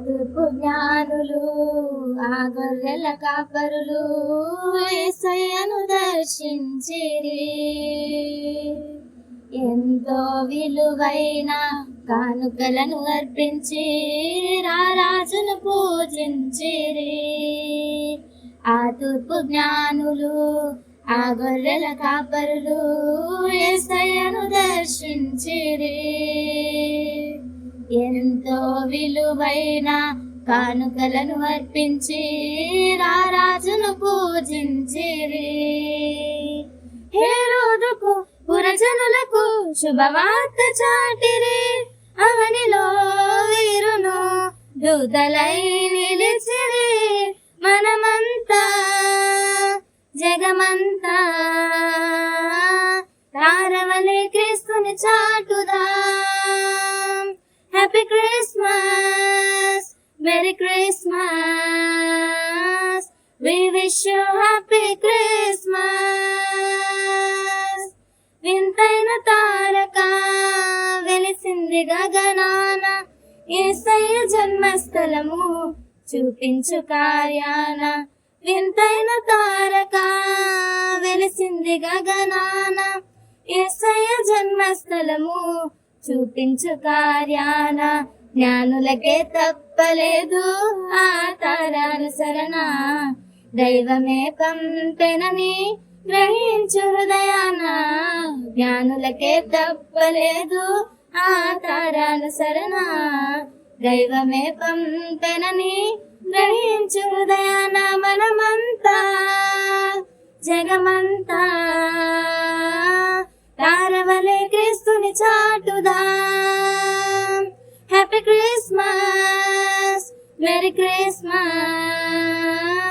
తూర్పు జ్ఞానులు ఆ గొర్రెల కాపరులు యేసయ్యను దర్శించిరి. ఎంతో విలువైన కానుకలను అర్పించి రారాజును పూజించిరి. ఆ తూర్పు జ్ఞానులు ఆ గొర్రెల కాపరులు యేసయ్యను దర్శించిరి. ఎంతో విలువైన కానుకలను అర్పించి రారాజును పూజించిరి. హేరోదుకు పురజనులకు శుభవార్త చాటిరి. అవనిలో వీరును దూతలై నిలిచిరి. మనమంతా జగమంతా తారవలే క్రీస్తుని చాటుదాం. Happy Christmas, merry Christmas, we wish you happy Christmas. వింతైన తారక వెలిసింది గగనాన, యేసయ్య జన్మస్థలము చూపించు కార్యాన. వింతైన తారక వెలిసింది గగనాన, యేసయ్య జన్మస్థలము చూపించు కార్యాన. జ్ఞానులకే తప్పలేదు ఆ తారానుసరణ, దైవమే పంపెనని గ్రహించు హృదయాన. జ్ఞానులకే తప్పలేదు ఆ తారానుసరణ, దైవమే పంపెనని గ్రహించు హృదయాన. మనమంతా జగమంతా తారవలే క్రీస్తుని చాటుదాం. Happy Christmas, merry Christmas.